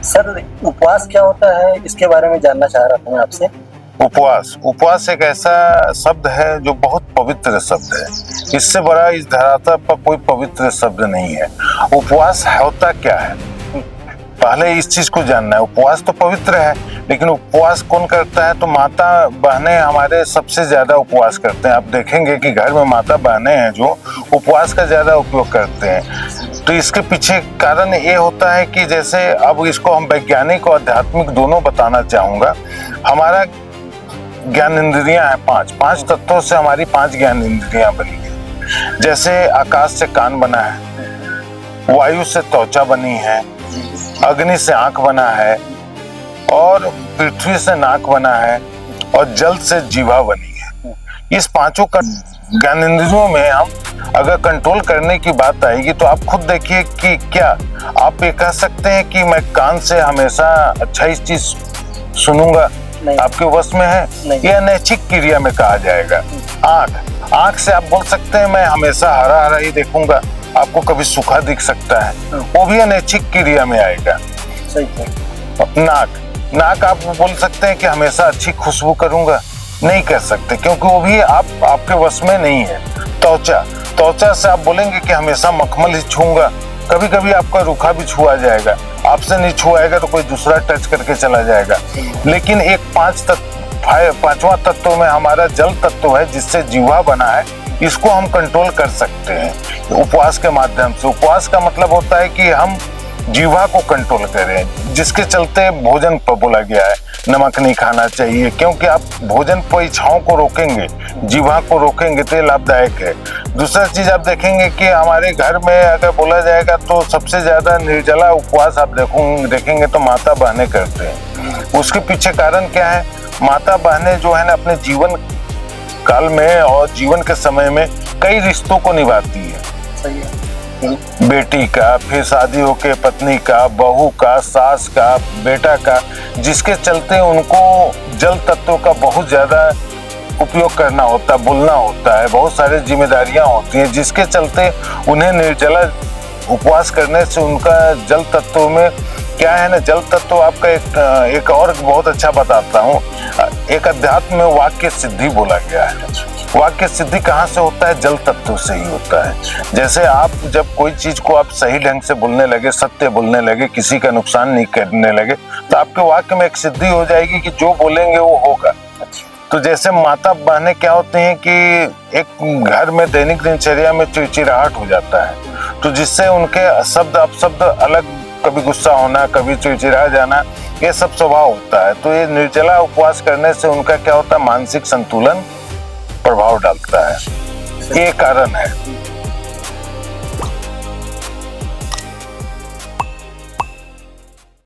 Sir उपवास क्या होता है, इसके बारे में जानना चाह रहा था मैं आपसे। उपवास एक ऐसा शब्द है जो बहुत पवित्र शब्द है। इससे बड़ा इस धरातल पर कोई पवित्र शब्द नहीं है। उपवास होता क्या है, पहले इस चीज को जानना है। उपवास तो पवित्र है, लेकिन उपवास कौन करता है? तो माता बहनें हमारे सबसे ज्यादा उपवास करते हैं। आप देखेंगे कि घर में माता बहनें हैं जो उपवास का ज्यादा उपयोग करते हैं। तो इसके पीछे कारण ये होता है कि जैसे अब इसको हम वैज्ञानिक और आध्यात्मिक दोनों बताना चाहूंगा। हमारा ज्ञान इंद्रियां हैं पांच तत्वों से हमारी 5 ज्ञान इंद्रियां बनी है। जैसे आकाश से कान बना है, वायु से त्वचा बनी है, अग्नि से आंख बना है, और पृथ्वी से नाक बना है, और जल से जीवा बनी है। इस पांचों का ज्ञान इंद्रियों में हम अगर कंट्रोल करने की बात आएगी तो आप खुद देखिए कि क्या आप ये कह सकते हैं कि मैं कान से हमेशा अच्छा ही चीज सुनूंगा? आपके वश में है? यह अनैच्छिक क्रिया में कहा जाएगा। आंख से आप बोल सकते हैं मैं हमेशा हरा हरा ही देखूंगा, आपको कभी सूखा दिख सकता है, वो भी अनैच्छिक क्रिया में आएगा। नाक आप बोल सकते हैं कि हमेशा अच्छी खुशबू करूंगा, नहीं कर सकते, क्योंकि वो भी आपके वश में नहीं है। त्वचा से आप बोलेंगे कि हमेशा मखमल ही छूंगा, कभी कभी आपका रूखा भी छुआ जाएगा, आपसे नहीं छुआएगा तो कोई दूसरा टच करके चला जाएगा। लेकिन एक पांचवा तत्व में हमारा जल तत्व है जिससे जीवा बना है, इसको हम कंट्रोल कर सकते हैं उपवास के माध्यम से। उपवास का मतलब होता है कि हम जीवा को कंट्रोल करें, जिसके चलते भोजन पर बोला गया है नमक नहीं खाना चाहिए, क्योंकि आप भोजन पर इच्छाओं को रोकेंगे, जीवा को रोकेंगे तो ये लाभदायक है। दूसरा चीज आप देखेंगे कि हमारे घर में अगर बोला जाएगा तो सबसे ज्यादा निर्जला उपवास आप देखेंगे तो माता बहनें करते हैं। उसके पीछे कारण क्या है? माता बहनें जो है ना अपने जीवन काल में और जीवन के समय में कई रिश्तों को निभाती है। सही है। बेटी का, फिर शादी होके पत्नी का, बहू का, सास का, बेटा का, जिसके चलते उनको जल तत्व का बहुत ज्यादा उपयोग करना होता है, बोलना होता है, बहुत सारी जिम्मेदारियां होती हैं, जिसके चलते उन्हें निर्जला उपवास करने से उनका जल तत्व में क्या है ना, जल तत्व आपका एक और बहुत अच्छा बताता हूँ। एक अध्यात्म में वाक्य सिद्धि बोला गया है। वाक्य सिद्धि कहाँ से होता है? जल तत्व से ही होता है। जैसे आप जब कोई चीज को आप सही ढंग से बोलने लगे, सत्य बोलने लगे, किसी का नुकसान नहीं करने लगे, तो आपके वाक्य में एक सिद्धि हो जाएगी कि जो बोलेंगे वो होगा। तो जैसे माता बहनें क्या होती हैं कि एक घर में दैनिक दिनचर्या में चिड़चिड़ाहट हो जाता है, तो जिससे उनके शब्द अपशब्द अलग, कभी गुस्सा होना, कभी चिड़चिड़ा जाना, ये सब स्वभाव होता है। तो ये निर्जला उपवास करने से उनका क्या होता है? मानसिक संतुलन प्रभाव डालता है। ये कारण है।